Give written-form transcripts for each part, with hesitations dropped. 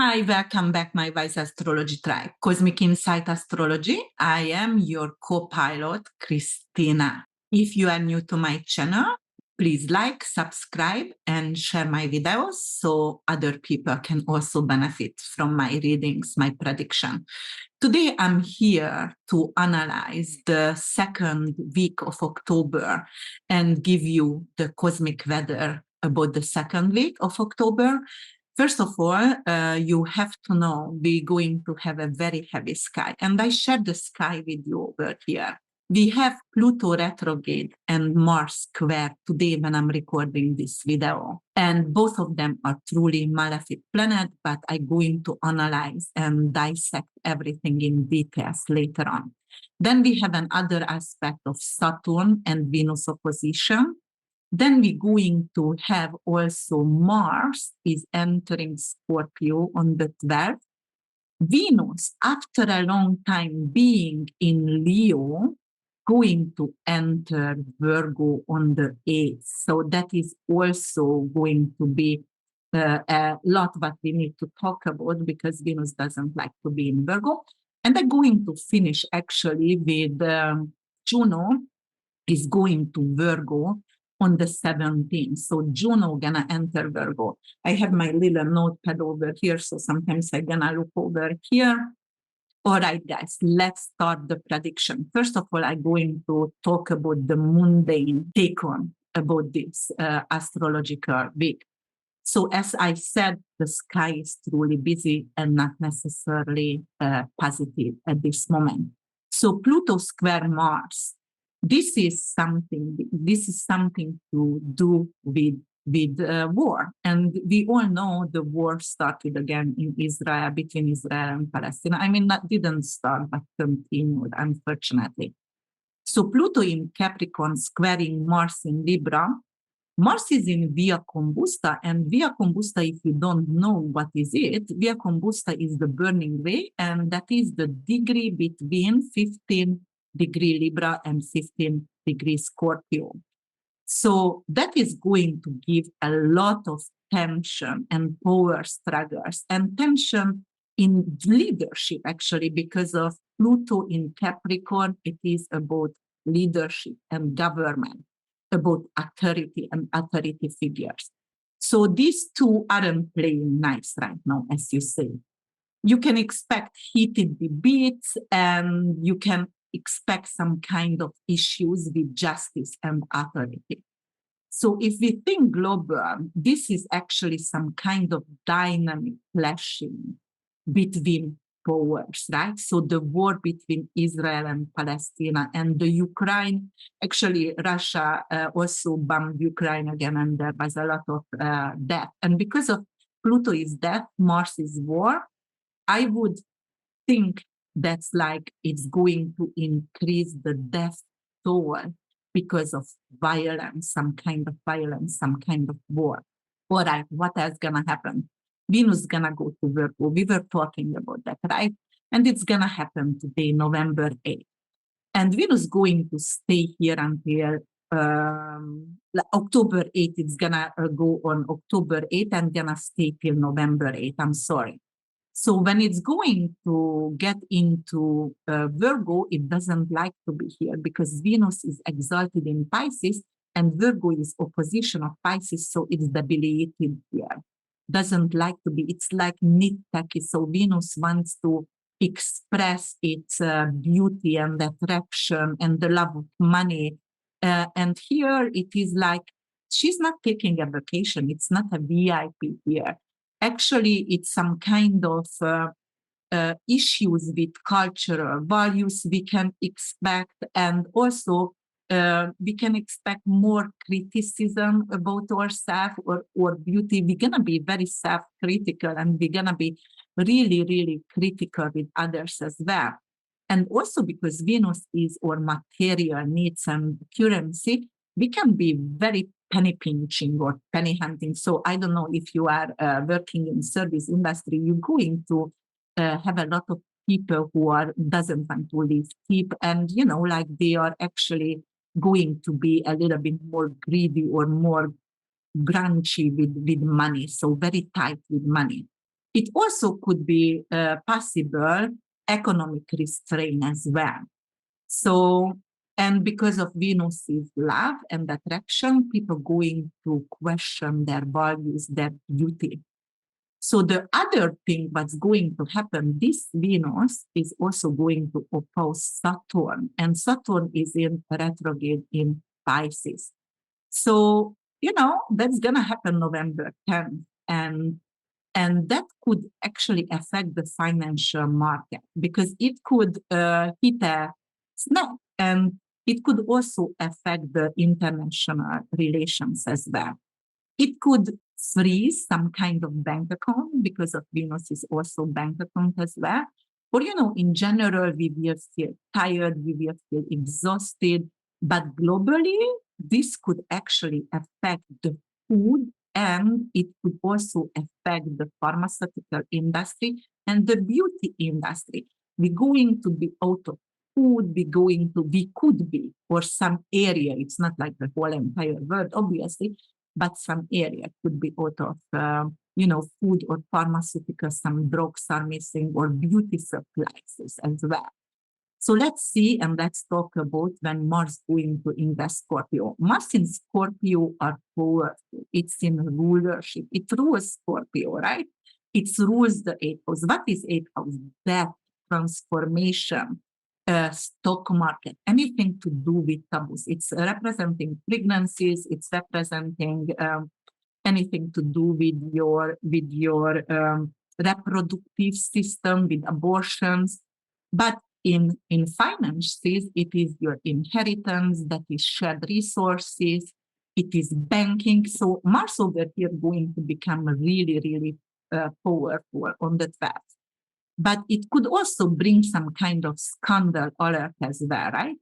Hi, welcome back, my wise astrology tribe. Cosmic Insight Astrology. I am your co-pilot, Krisztina. If you are new to my channel, please like, subscribe, and share my videos so other people can also benefit from my readings, my prediction. Today, I'm here to analyze the second week of October and give you the cosmic weather about the second week of October. First of all, you have to know we're going to have a very heavy sky. And I share the sky with you over here. We have Pluto retrograde and Mars square today when I'm recording this video. And both of them are truly malefic planets, but I'm going to analyze and dissect everything in details later on. Then we have another aspect of Saturn and Venus opposition. Then we're going to have also Mars is entering Scorpio on the 12th. Venus, after a long time being in Leo, going to enter Virgo on the 8th. So that is also going to be a lot what we need to talk about because Venus doesn't like to be in Virgo. And they're going to finish actually with Juno is going to Virgo on the 17th. So Juno gonna enter Virgo. I have my little notepad over here, so sometimes I'm gonna look over here. All right, guys, let's start the prediction. First of all, I'm going to talk about the mundane take on about this astrological week. So as I said, the sky is truly busy and not necessarily positive at this moment. So Pluto square Mars, this is something to do with war. And we all know the war started again in Israel, between Israel and Palestine. I mean, that didn't start, but continued, unfortunately. So Pluto in Capricorn squaring Mars in Libra. Mars is in Via Combusta, and Via Combusta, if you don't know what is it, Via Combusta is the burning way, and that is the degree between 15-degree Libra and 15-degree Scorpio. So that is going to give a lot of tension and power struggles and tension in leadership, actually, because of Pluto in Capricorn. It is about leadership and government, about authority and authority figures. So these two aren't playing nice right now, as you say. You can expect heated debates and you can expect some kind of issues with justice and authority. So if we think global, this is actually some kind of dynamic clashing between powers, right? So the war between Israel and Palestine and the Ukraine, actually Russia also bombed Ukraine again, and there was a lot of death. And because of Pluto is death, Mars is war, I would think that's like it's going to increase the death toll because of violence, some kind of violence, some kind of war. All right, what else gonna happen? Venus is gonna go to Virgo. We were talking about that, right? And it's gonna happen today, November 8th. And Venus is going to stay here until October 8th. It's gonna go on October 8th and gonna stay till November 8th. I'm sorry. So when it's going to get into Virgo, it doesn't like to be here because Venus is exalted in Pisces and Virgo is opposition of Pisces, so it's debilitated here. Doesn't like to be, it's like nitpicky. So Venus wants to express its beauty and attraction and the love of money. And here it is like, she's not taking a vacation. It's not a VIP here. Actually, it's some kind of issues with cultural values we can expect, and also we can expect more criticism about ourselves or beauty. We're going to be very self-critical, and we're going to be really, really critical with others as well. And also because Venus is our material needs and currency, we can be very penny pinching or penny hunting. So I don't know if you are working in service industry, you're going to have a lot of people who doesn't want to live cheap, and like they are actually going to be a little bit more greedy or more grunchy with money, so very tight with money. It also could be possible economic restraint as well. So, and because of Venus's love and attraction, people going to question their values, their beauty. So the other thing that's going to happen, this Venus is also going to oppose Saturn, and Saturn is in retrograde in Pisces. So, that's going to happen November 10th. And that could actually affect the financial market because it could hit a snap, and it could also affect the international relations as well. It could freeze some kind of bank account because of Venus is also bank account as well. Or, in general, we will feel tired, we will feel exhausted. But globally, this could actually affect the food, and it could also affect the pharmaceutical industry and the beauty industry. We're going to be out of food, we could be, or some area, it's not like the whole entire world, obviously, but some area could be out of, food or pharmaceuticals, some drugs are missing, or beauty supplies as well. So let's see, and let's talk about when Mars going to invest Scorpio. Mars in Scorpio are powerful. It's in rulership. It rules Scorpio, right? It rules the 8th house. What is 8th house? Death, transformation, stock market, anything to do with taboos. It's representing pregnancies. It's representing anything to do with your reproductive system, with abortions. But in finances, it is your inheritance, that is shared resources, it is banking. So Mars over here going to become really, really powerful on the 12th. But it could also bring some kind of scandal alert as well, right?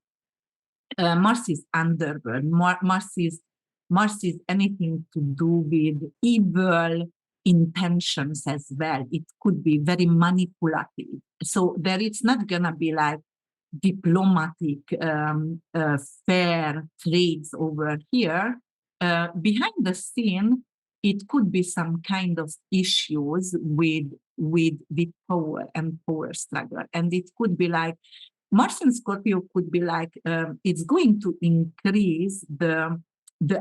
Mars is underworld. Mars is anything to do with evil intentions as well. It could be very manipulative. So there it's not gonna be like diplomatic, fair trades over here. Behind the scene, it could be some kind of issues with power and power struggle, and it could be like Mars in Scorpio could be like it's going to increase the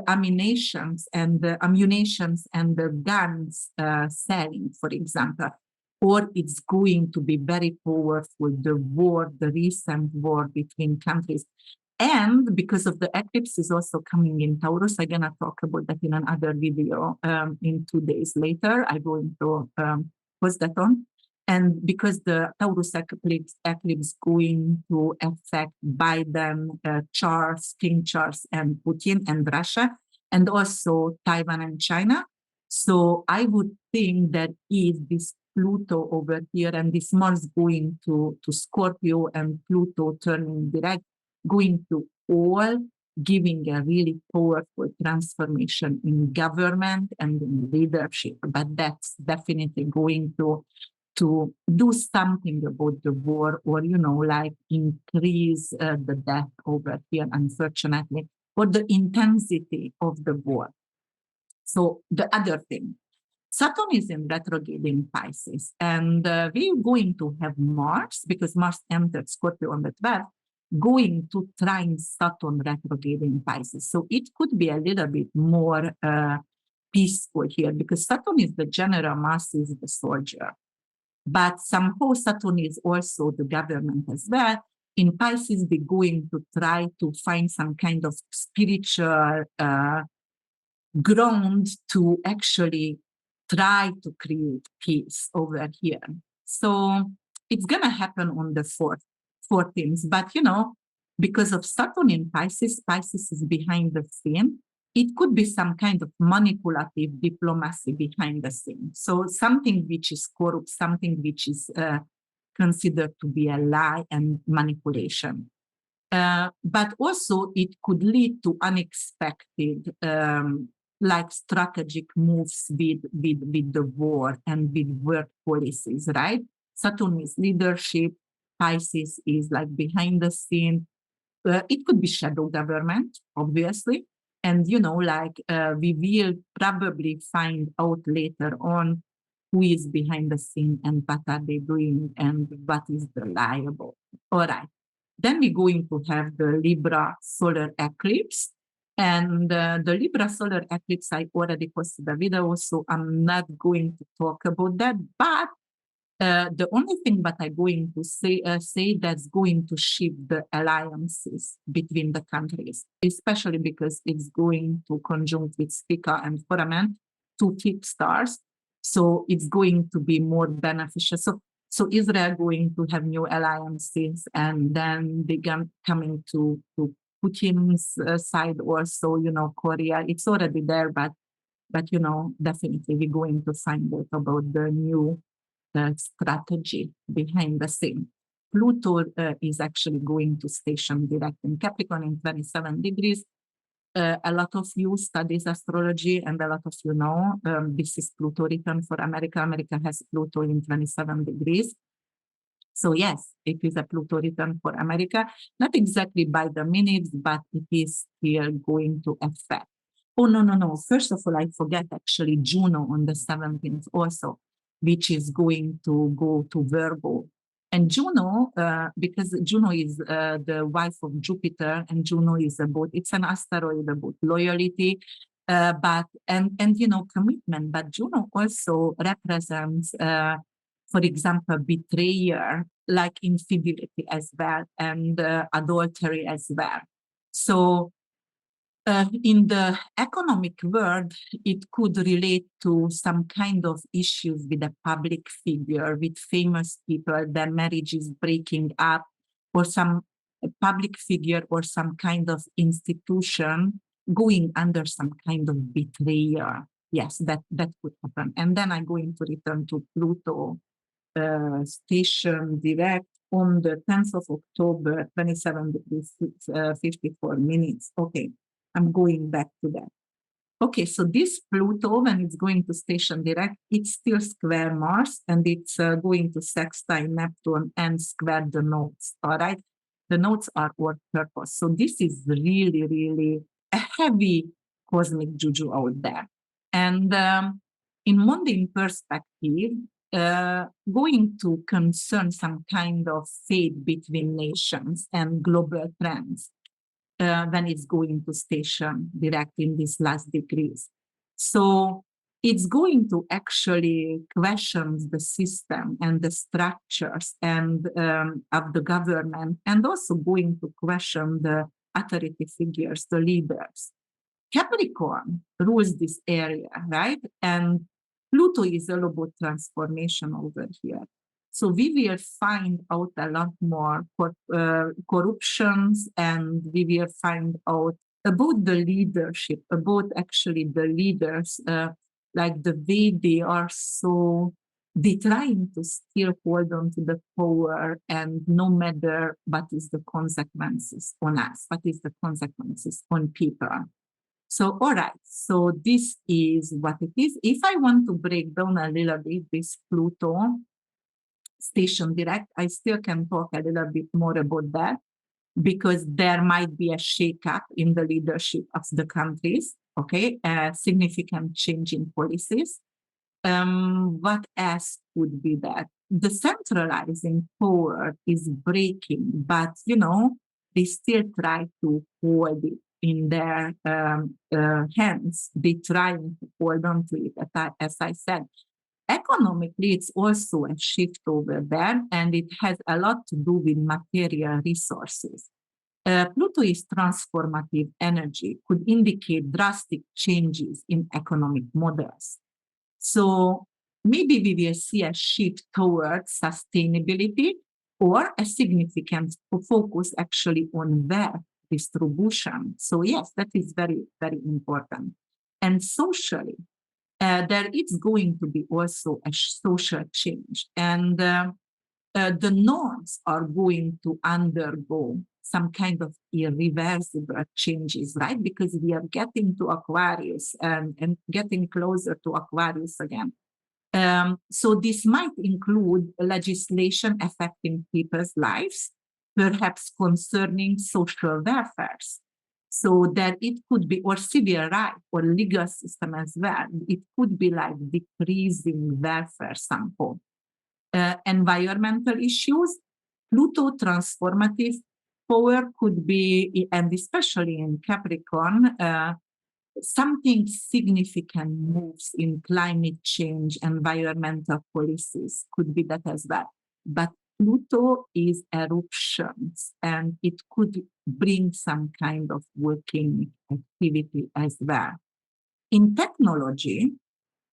ammunitions and the guns selling, for example, or it's going to be very powerful, the recent war between countries. And because of the eclipse is also coming in Taurus, I'm going to talk about that in another video in 2 days later. I'm going to post that on. And because the Taurus eclipse going to affect Biden, King Charles, and Putin, and Russia, and also Taiwan and China. So I would think that if this Pluto over here and this Mars going to Scorpio and Pluto turning direct, going to all giving a really powerful transformation in government and in leadership. But that's definitely going to do something about the war, or, like increase the death over here, unfortunately, or the intensity of the war. So the other thing, Saturn is in retrograde in Pisces, and we're going to have Mars, because Mars entered Scorpio on the 12th, going to trine Saturn retrograde in Pisces. So it could be a little bit more peaceful here, because Saturn is the general, Mars is the soldier. But somehow Saturn is also the government as well. In Pisces, we're going to try to find some kind of spiritual ground to actually try to create peace over here. So it's going to happen on the 14th. But, because of Saturn in Pisces, Pisces is behind the scene. It could be some kind of manipulative diplomacy behind the scenes. So something which is corrupt, something which is considered to be a lie and manipulation. But also it could lead to unexpected, like strategic moves with the war and with work policies, right? Saturn is leadership, Pisces is like behind the scene. It could be shadow government, obviously. And, we will probably find out later on who is behind the scene and what are they doing and what is reliable. All right. Then we're going to have the Libra solar eclipse. And the Libra solar eclipse, I already posted a video, so I'm not going to talk about that. But the only thing that I'm going to say that's going to shift the alliances between the countries, especially because it's going to conjunct with Spica and Foramen, two fifth stars. So it's going to be more beneficial. So Israel going to have new alliances, and then they coming to Putin's side also, Korea. It's already there, but definitely we're going to find out about the new strategy behind the scene. Pluto is actually going to station direct in Capricorn in 27 degrees. A lot of you studies astrology, and a lot of you know this is Pluto return for America. America has Pluto in 27 degrees. So yes, it is a Pluto return for America, not exactly by the minutes, but it is still going to affect. Oh, no. First of all, I forget actually Juno on the 17th also, which is going to go to Virgo. And Juno, because Juno is the wife of Jupiter, and Juno is about, it's an asteroid about loyalty, but commitment. But Juno also represents, for example, betrayal, like infidelity as well, and adultery as well. So in the economic world, it could relate to some kind of issues with a public figure, with famous people, their marriage is breaking up, or some public figure or some kind of institution going under some kind of betrayal. Yes, that could happen. And then I'm going to return to Pluto station direct on the 10th of October, 27 degrees, 54 minutes. Okay, I'm going back to that. Okay, so this Pluto, when it's going to station direct, it's still square Mars, and it's going to sextile Neptune and square the nodes, all right? The nodes are all purpose. So this is really, really a heavy cosmic juju out there. And in mundane perspective, going to concern some kind of fate between nations and global trends when it's going to station direct in these last degrees. So it's going to actually question the system and the structures and of the government, and also going to question the authority figures, the leaders. Capricorn rules this area, right? And Pluto is all about transformation over here. So we will find out a lot more corruptions, and we will find out about the leadership, about actually the leaders, like the way they're trying to still hold on to the power, and no matter what is the consequences on us, what is the consequences on people. So, all right, so this is what it is. If I want to break down a little bit this Pluto station direct, I still can talk a little bit more about that, because there might be a shake-up in the leadership of the countries, okay, a significant change in policies. What else could be that? The centralizing power is breaking, but, they still try to hold it in their hands. They trying to hold on to it, as I said. Economically, it's also a shift over there, and it has a lot to do with material resources. Pluto is transformative energy, could indicate drastic changes in economic models. So maybe we will see a shift towards sustainability, or a significant focus actually on wealth distribution. So yes, that is very, very important. And socially, there is going to be also a social change, and the norms are going to undergo some kind of irreversible changes, right? Because we are getting to Aquarius and getting closer to Aquarius again. So this might include legislation affecting people's lives, perhaps concerning social welfare. So that it could be, or civil right, or legal system as well. It could be like decreasing welfare somehow. Environmental issues, Pluto transformative power could be, and especially in Capricorn, something significant moves in climate change, environmental policies could be that as well. But Pluto is eruptions, and it could bring some kind of working activity as well. In technology,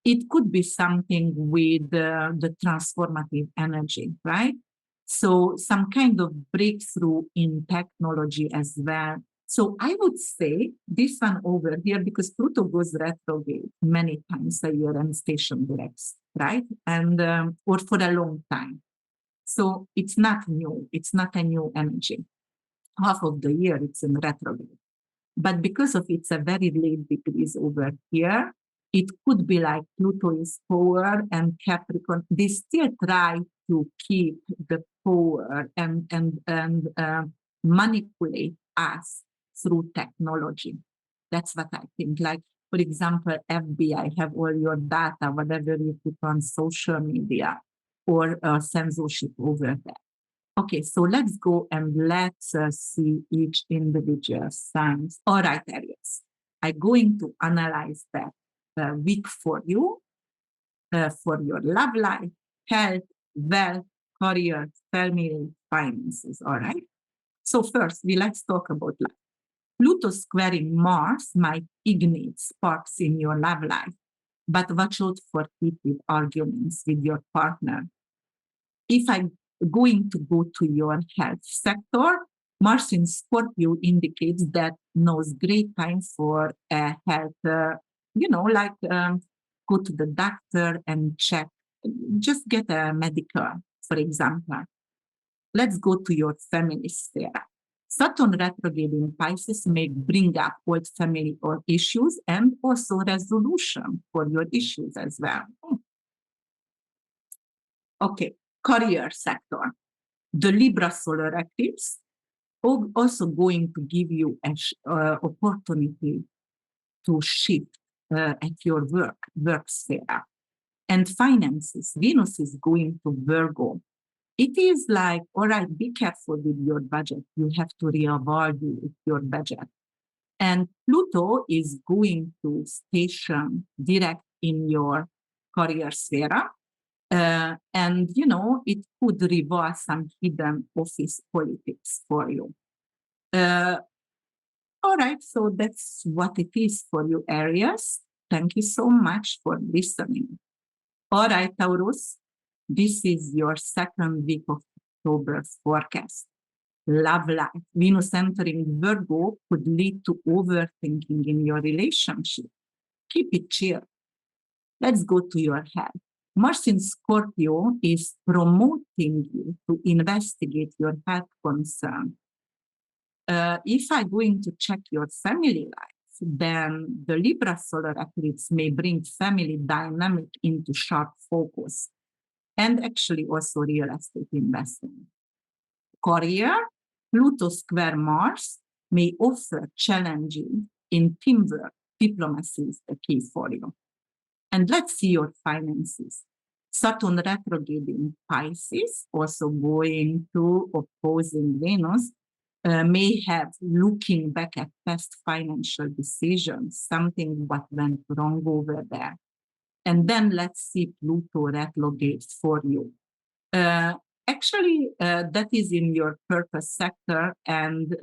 it could be something with the transformative energy, right? So some kind of breakthrough in technology as well. So I would say this one over here, because Pluto goes retrograde many times a year and station directs, right? And or for a long time. So it's not new. It's not a new energy. Half of the year it's in retrograde. But because of it's a very late degrees over here, it could be like Pluto is power and Capricorn. They still try to keep the power and manipulate us through technology. That's what I think. Like, for example, FBI have all your data, whatever you put on social media, or censorship over there. Okay, so let's go and let's see each individual signs. All right, Aries, I'm going to analyze that week for you, for your love life, health, wealth, career, family, finances. All right. So first, let's talk about life. Pluto squaring Mars might ignite sparks in your love life, but watch out for heated arguments with your partner. If I'm going to go to your health sector, Mars in Scorpio indicates that now's great time for health, like go to the doctor and check, just get a medical, for example. Let's go to your family sphere. Saturn retrograde in Pisces may bring up old family or issues and also resolution for your issues as well. Okay, career sector. The Libra solar eclipse also going to give you an opportunity to shift at your work sphere. And finances, Venus is going to Virgo. It is like, all right, be careful with your budget. You have to reevaluate your budget. And Pluto is going to station direct in your career sphere. And, it could reveal some hidden office politics for you. All right, so that's what it is for you, Aries. Thank you so much for listening. All right, Taurus, this is your second week of October forecast. Love life. Venus entering Virgo could lead to overthinking in your relationship. Keep it chill. Let's go to your health. Mars in Scorpio is promoting you to investigate your health concern. If I'm going to check your family life, then the Libra solar eclipse may bring family dynamic into sharp focus, and actually also real estate investing. Career, Pluto square Mars may offer challenging in teamwork. Diplomacy is the key for you. And let's see your finances. Saturn retrograde in Pisces, also going to opposing Venus, may have looking back at past financial decisions, something what went wrong over there. And then let's see Pluto retrograde for you. Actually, that is in your purpose sector, and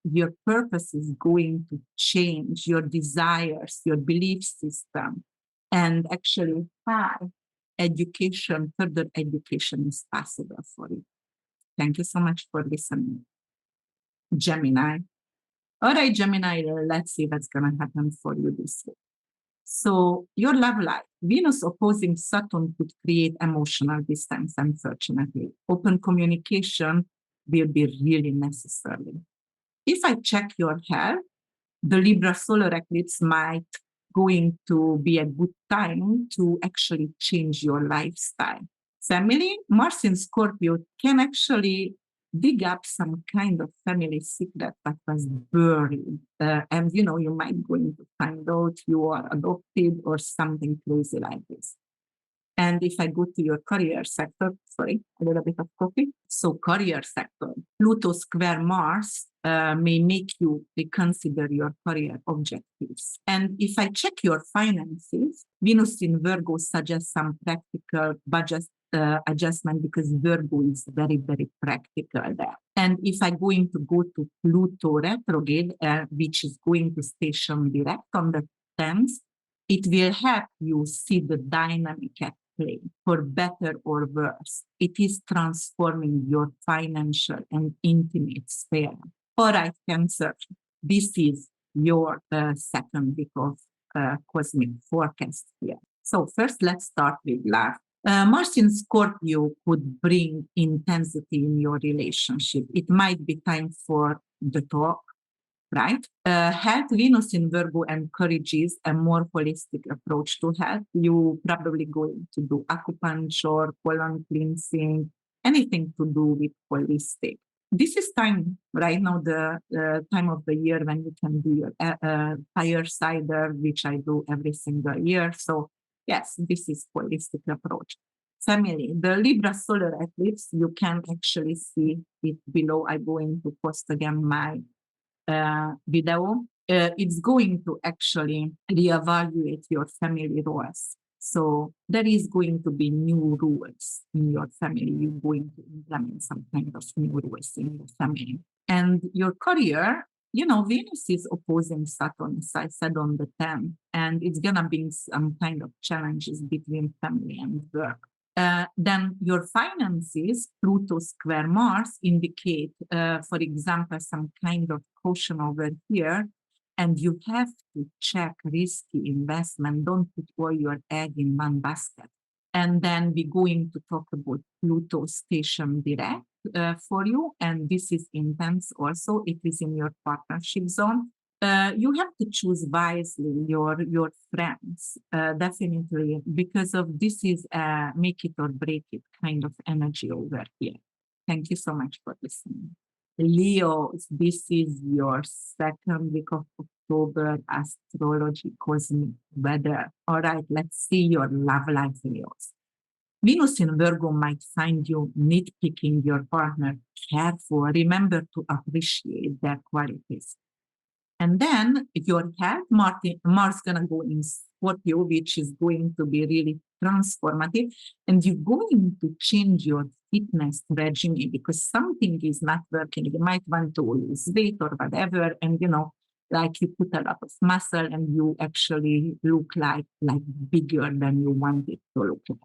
your purpose is going to change your desires, your belief system, and actually high education, further education is possible for you. Thank you so much for listening. Gemini. All right, Gemini, let's see what's going to happen for you this week. So your love life, Venus opposing Saturn could create emotional distance, unfortunately. Open communication will be really necessary. If I check your health, the Libra solar eclipse might going to be a good time to actually change your lifestyle. Family, Mars in Scorpio can actually dig up some kind of family secret that was buried. And, you might going to find out you are adopted or something crazy like this. And if I go to your career sector, sorry, a little bit of coffee. So career sector, Pluto square Mars may make you reconsider your career objectives. And if I check your finances, Venus in Virgo suggests some practical budget adjustment because Virgo is very, very practical there. And if I'm going to go to Pluto retrograde, which is going to station direct on the 10th, it will help you see the dynamic at play, for better or worse. It is transforming your financial and intimate sphere. All right, Cancer, this is your second week of cosmic forecast here. So first, let's start with love. Mars in Scorpio could bring intensity in your relationship. It might be time for the talk, right? Health, Venus in Virgo encourages a more holistic approach to health. You probably going to do acupuncture, colon cleansing, anything to do with holistic. This is time right now, the time of the year when you can do your fire cider, which I do every single year. So yes, this is holistic approach. Family, the Libra solar eclipse, you can actually see it below. I'm going to post again my video. It's going to actually reevaluate your family roles. So there is going to be new rules in your family. You're going to implement some kind of new rules in your family. And your career, Venus is opposing Saturn, as I said, on the 10th, and it's going to bring some kind of challenges between family and work. Then your finances, Pluto square Mars, indicate, for example, some kind of caution over here, and you have to check risky investment. Don't put all your egg in one basket. And then we're going to talk about Pluto station direct for you, and this is intense also. It is in your partnership zone. You have to choose wisely your friends, definitely, because of this is a make it or break it kind of energy over here. Thank you so much for listening. Leo, this is your second week of October astrology cosmic weather. All right, let's see your love life, Leos. Venus in Virgo might find you nitpicking your partner. Careful, remember to appreciate their qualities. And then your health, Mars gonna go in Scorpio, which is going to be really transformative, and you're going to change your fitness regime because something is not working. You might want to lose weight or whatever, and like you put a lot of muscle and you actually look like bigger than you want it to look like.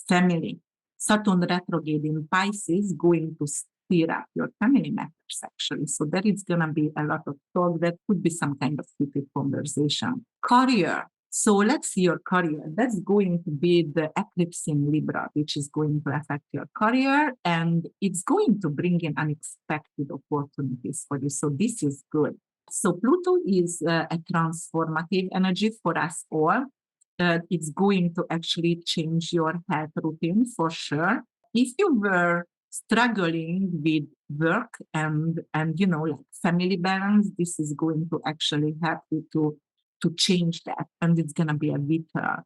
Family, Saturn retrograde in Pisces going to stir up your family matters actually. So there is going to be a lot of talk. That could be some kind of heated conversation. Career. So let's see your career. That's going to be the eclipse in Libra, which is going to affect your career, and it's going to bring in unexpected opportunities for you. So this is good. So Pluto is a transformative energy for us all. It's going to actually change your health routine for sure. If you were struggling with work and like family balance, this is going to actually help you to change that, and it's going to be a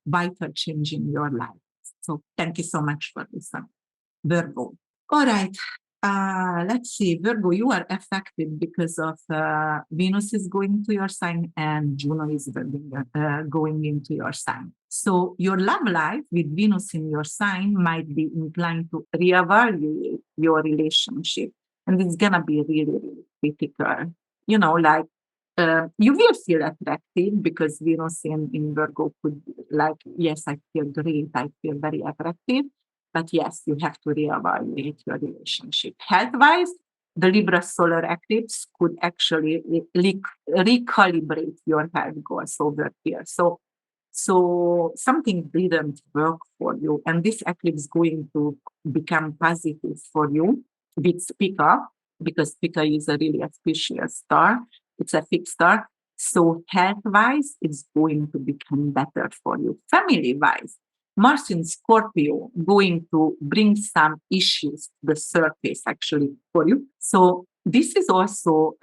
vital change in your life. So thank you so much for this, Virgo. All right. Let's see, Virgo, you are affected because of Venus is going to your sign and Juno is going into your sign. So your love life with Venus in your sign might be inclined to reevaluate your relationship. And it's going to be really, really critical. You will feel attractive because Venus in Virgo could yes, I feel great, I feel very attractive. But yes, you have to reevaluate your relationship. Health-wise, the Libra solar eclipse could actually recalibrate your health goals over here. So something didn't work for you, and this eclipse is going to become positive for you with Spica, because Spica is a really auspicious star. It's a fixed star. So health-wise, it's going to become better for you. Family-wise, Mars in Scorpio going to bring some issues to the surface actually for you. So this is also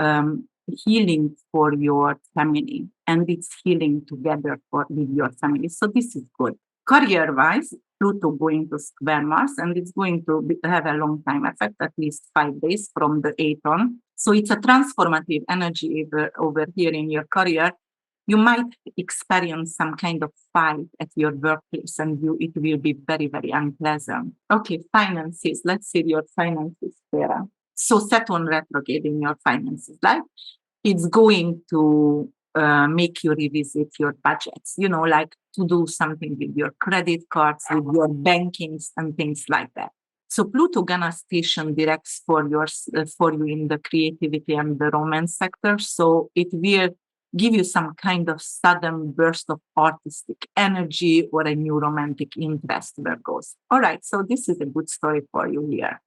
healing for your family, and it's healing together with your family. So this is good. Career-wise, Pluto going to square Mars, and it's going to have a long time effect, at least 5 days from the 8th on. So it's a transformative energy over here in your career. You might experience some kind of fight at your workplace, and it will be very, very unpleasant. Okay, finances. Let's see your finances, Sarah. So Saturn retrograde in your finances, like it's going to make you revisit your budgets, like to do something with your credit cards, with your bankings and things like that. So Pluto gonna station directs for you in the creativity and the romance sector. So it will give you some kind of sudden burst of artistic energy or a new romantic interest where goes. All right, so this is a good story for you here.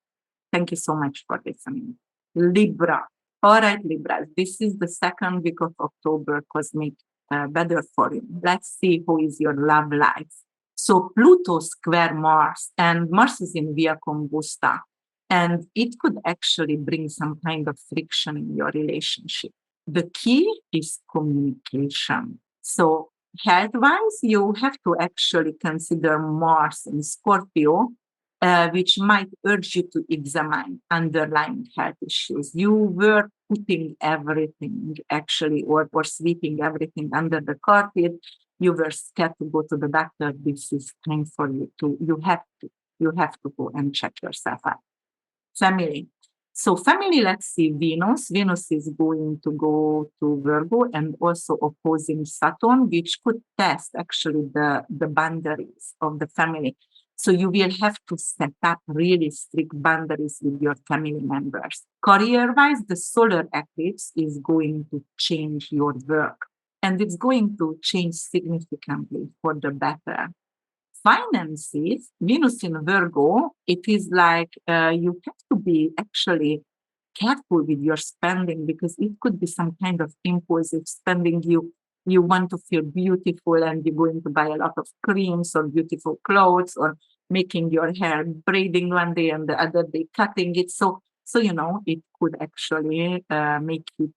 Thank you so much for listening. Libra. All right, Libra, this is the second week of October cosmic weather for you. Let's see who is your love life. So Pluto square Mars, and Mars is in Via Combusta, and it could actually bring some kind of friction in your relationship. The key is communication. So health-wise, you have to actually consider Mars in Scorpio, which might urge you to examine underlying health issues. You were putting everything actually, or sweeping everything under the carpet. You were scared to go to the doctor. This is time for you you have to go and check yourself out. Family. So family, let's see Venus. Venus is going to go to Virgo and also opposing Saturn, which could test actually the boundaries of the family. So you will have to set up really strict boundaries with your family members. Career-wise, the solar eclipse is going to change your work, and it's going to change significantly for the better. Finances, Venus in Virgo, it is like you have to be actually careful with your spending, because it could be some kind of impulsive spending. You want to feel beautiful and you're going to buy a lot of creams or beautiful clothes, or making your hair braiding one day and the other day cutting it. So it could actually make you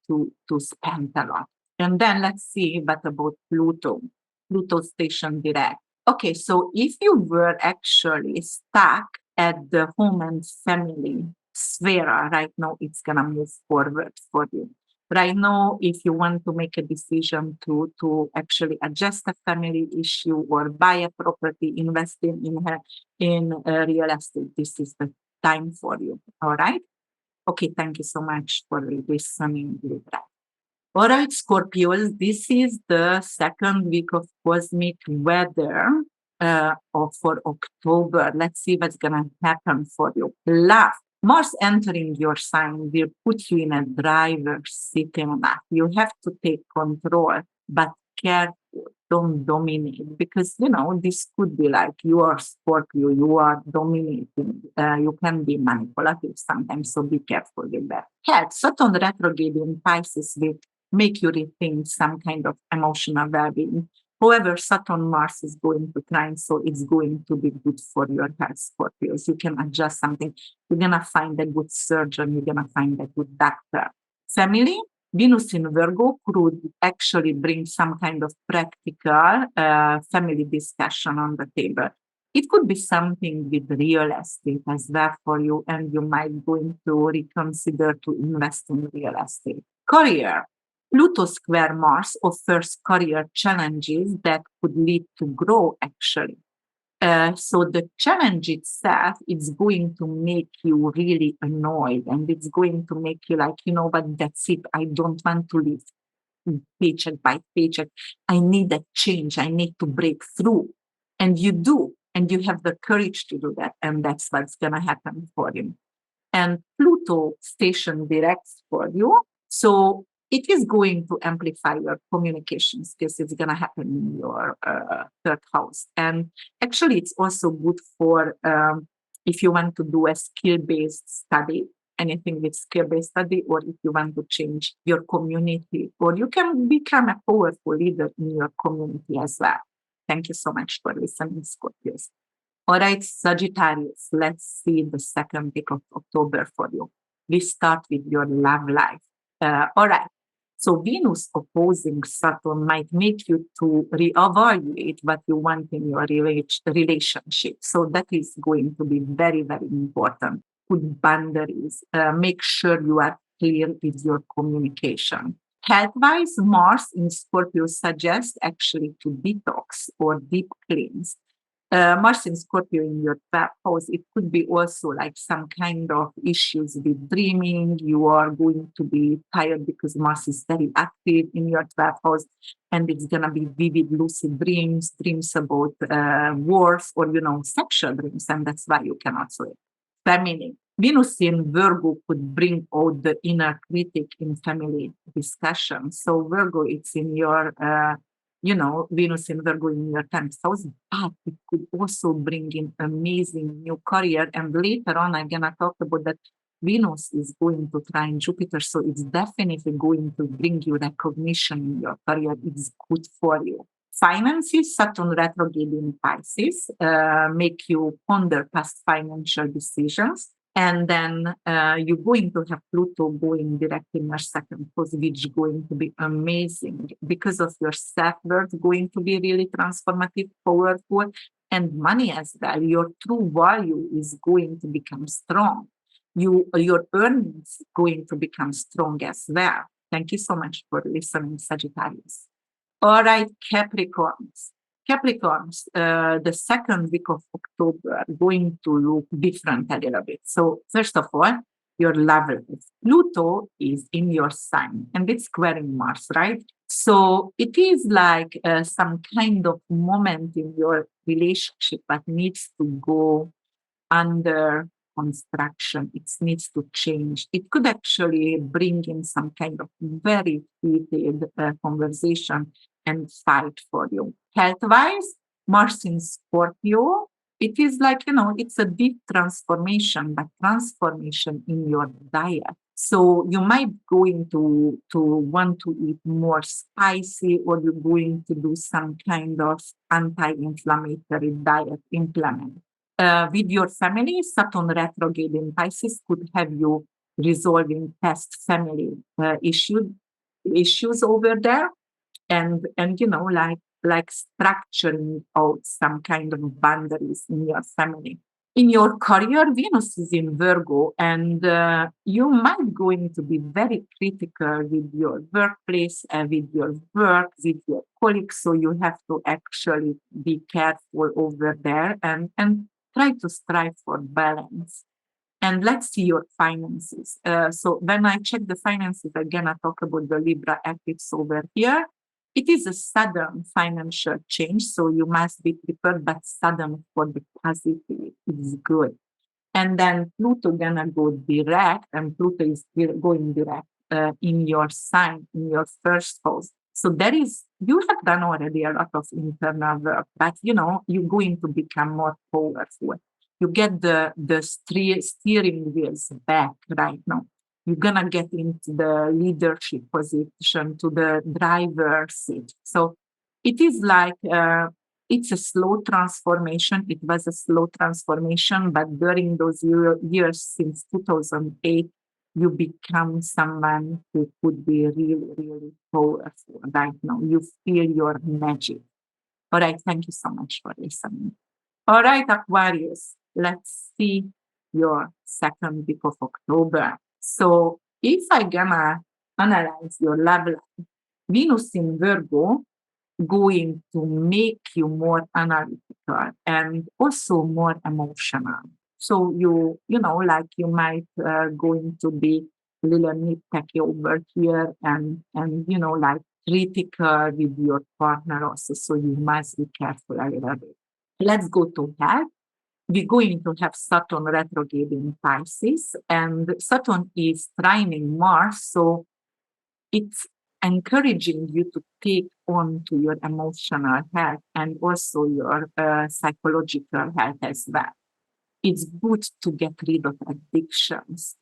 to spend a lot. And then let's see what about Pluto. Pluto station direct. Okay, so if you were actually stuck at the home and family sphere, right now it's gonna move forward for you. Right now, if you want to make a decision to actually adjust a family issue or buy a property, invest in real estate, this is the time for you. All right. Okay, thank you so much for listening, Libra. All right, Scorpios, this is the second week of cosmic weather for October. Let's see what's going to happen for you. Love. Mars entering your sign will put you in a driver's seat enough. You have to take control, but careful. Don't dominate, because, this could be like you are Scorpio, you are dominating. You can be manipulative sometimes, so be careful with that. Health. Saturn retrograde in Pisces will make you rethink some kind of emotional well-being. However, Saturn Mars is going to trine, so it's going to be good for your health, Scorpios. You can adjust something. You're going to find a good surgeon. You're going to find a good doctor. Family, Venus in Virgo could actually bring some kind of practical family discussion on the table. It could be something with real estate as well for you, and you might going to reconsider to invest in real estate. Career. Pluto square Mars offers career challenges that could lead to growth, actually. So the challenge itself is going to make you really annoyed, and it's going to make you like, but that's it. I don't want to live paycheck by paycheck. I need a change. I need to break through. And you do, and you have the courage to do that. And that's what's going to happen for you. And Pluto station directs for you. So it is going to amplify your communication skills. It's going to happen in your third house. And actually, it's also good for if you want to do a skill-based study, anything with skill-based study, or if you want to change your community, or you can become a powerful leader in your community as well. Thank you so much for listening, Scorpios. All right, Sagittarius, let's see the second week of October for you. We start with your love life. All right. So Venus opposing Saturn might make you to reevaluate what you want in your relationship. So that is going to be very, very important. Put boundaries. Make sure you are clear with your communication. Health-wise, Mars in Scorpio suggests actually to detox or deep cleanse. Mars in Scorpio in your 12th house, it could be also like some kind of issues with dreaming. You are going to be tired because Mars is very active in your 12th house, and it's going to be vivid, lucid dreams, dreams about wars or, sexual dreams, and that's why you cannot sleep. Feminine. Venus in Virgo could bring out the inner critic in family discussions. So Virgo, it's in your Venus in Virgo in your 10th house, but it could also bring in amazing new career. And later on, I'm going to talk about that Venus is going to trine Jupiter. So it's definitely going to bring you recognition in your career. It's good for you. Finances, Saturn retrograde in Pisces, make you ponder past financial decisions. And then you're going to have Pluto going direct in your second house, which is going to be amazing because of your self-worth going to be really transformative, powerful, and money as well. Your true value is going to become strong. Your earnings going to become strong as well. Thank you so much for listening, Sagittarius. All right, Capricorns. Capricorns, the second week of October are going to look different a little bit. So first of all, your love life. Pluto is in your sign and it's squaring Mars, right? So it is like some kind of moment in your relationship that needs to go under construction. It needs to change. It could actually bring in some kind of very heated conversation and fight for you. Health-wise, Mars in Scorpio, it is like, it's a deep transformation, but transformation in your diet. So you might going to want to eat more spicy, or you're going to do some kind of anti-inflammatory diet implement. With your family, Saturn retrograde in Pisces could have you resolving past family issues over there, and like structuring out some kind of boundaries in your family. In your career, Venus is in Virgo, and you might going to be very critical with your workplace, with your work, with your colleagues. So you have to actually be careful over there and try to strive for balance. And let's see your finances. So when I check the finances, again, I talk about the Libra eclipse over here. It is a sudden financial change, so you must be prepared, but sudden for the positive is good. And then Pluto gonna go direct, and Pluto is going direct in your sign, in your first house. So you have done already a lot of internal work, but you're going to become more powerful. You get the steering wheels back right now. You're gonna get into the leadership position, to the driver's seat. So it is like it's a slow transformation. It was a slow transformation, but during those years since 2008, you become someone who could be really, really powerful right now. You feel your magic. All right, thank you so much for listening. All right, Aquarius, let's see your second week of October. So if I'm gonna analyze your love life, Venus in Virgo going to make you more analytical and also more emotional. So you might going to be a little nitpicky over here and like critical with your partner also. So you must be careful a little bit. Let's go to health. We're going to have Saturn retrograde in Pisces, and Saturn is trining Mars, so it's encouraging you to take on to your emotional health and also your psychological health as well. It's good to get rid of addictions.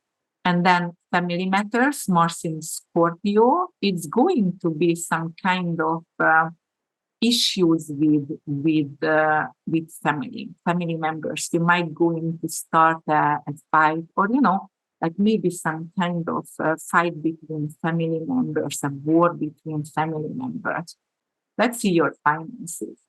And then family matters, Mars in Scorpio, it's going to be some kind of issues with family members. You might going to start a fight, or like maybe some kind of fight between family members, a war between family members. Let's see your finances.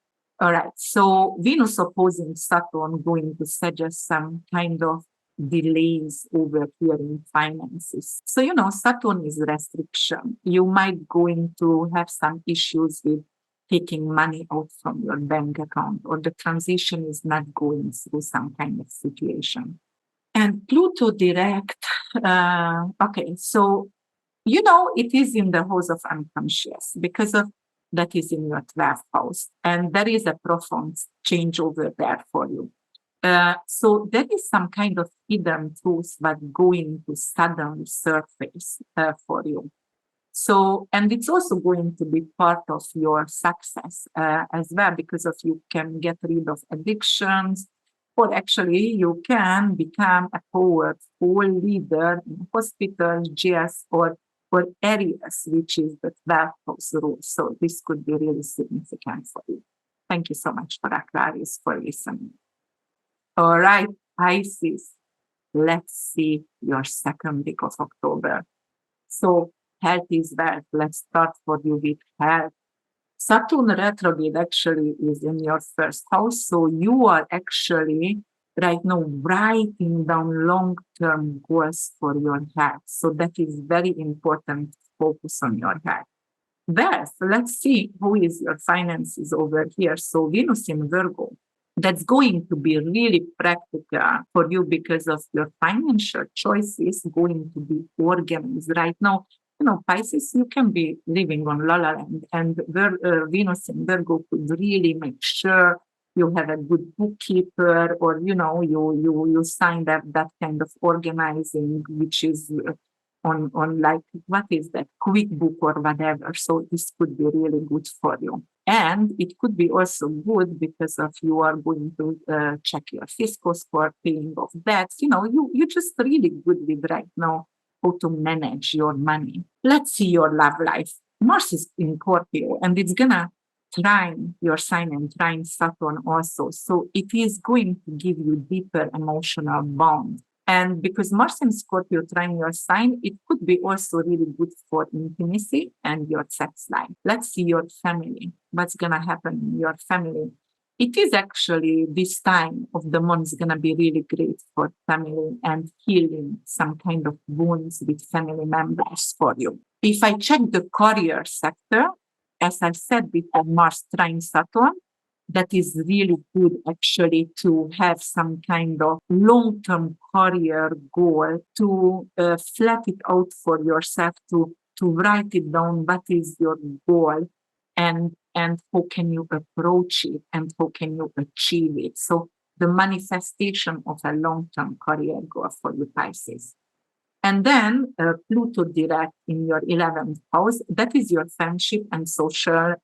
All right. So Venus opposing Saturn going to suggest some kind of delays over here in finances. So, Saturn is restriction. You might going to have some issues with taking money out from your bank account, or the transition is not going through some kind of situation. And Pluto direct, okay, so it is in the house of unconscious because of that is in your 12th house. And there is a profound change over there for you. So there is some kind of hidden truth that going to suddenly surface for you. So, and it's also going to be part of your success as well, because of you can get rid of addictions, or actually you can become a powerful leader in hospitals, jails, or areas, which is the 12th house rule. So this could be really significant for you. Thank you so much for Aquarius for listening. All right, Pisces, let's see your second week of October. So health is wealth. Let's start for you with health. Saturn retrograde actually is in your first house. So you are actually right now writing down long-term goals for your health. So that is very important to focus on your health. Wealth, let's see who is your finances over here. So Venus in Virgo. That's going to be really practical for you because of your financial choices going to be organized right now. Pisces, you can be living on La La Land, and Venus in Virgo could really make sure you have a good bookkeeper, or you signed up that kind of organizing, which is on like, what is that, QuickBook or whatever. So this could be really good for you. And it could be also good because of you are going to check your fiscal score, paying off debts. You're just really good with right now how to manage your money. Let's see your love life. Mars is in Scorpio, and it's gonna trine your sign and trine Saturn also. So it is going to give you deeper emotional bond. And because Mars and Scorpio trine your sign, it could be also really good for intimacy and your sex life. Let's see your family. What's going to happen in your family? It is actually this time of the month is going to be really great for family and healing some kind of wounds with family members for you. If I check the career sector, as I said before, Mars trine Saturn, that is really good actually to have some kind of long-term career goal, to flat it out for yourself, to write it down, what is your goal, and how can you approach it, and how can you achieve it. So the manifestation of a long-term career goal for you, Pisces. And then Pluto direct in your 11th house, that is your friendship and social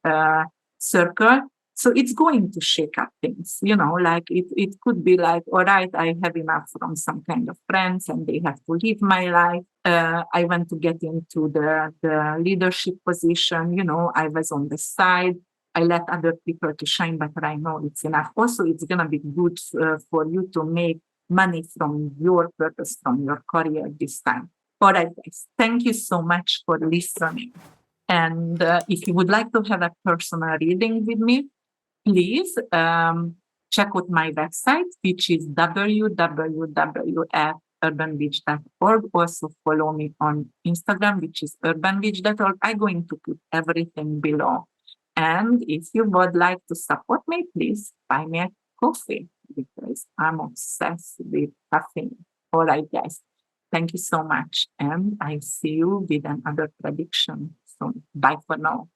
circle. So it's going to shake up things, like it could be like, all right, I have enough from some kind of friends and they have to leave my life. I want to get into the leadership position. I was on the side. I let other people to shine, but right now it's enough. Also, it's going to be good for you to make money from your purpose, from your career this time. All right, guys, thank you so much for listening. And if you would like to have a personal reading with me, please check out my website, which is www.urbanwitch.org. Also follow me on Instagram, which is UrbanWitch.org. I'm going to put everything below. And if you would like to support me, please buy me a coffee, because I'm obsessed with caffeine. All right, guys. Thank you so much. And I see you with another prediction soon. Bye for now.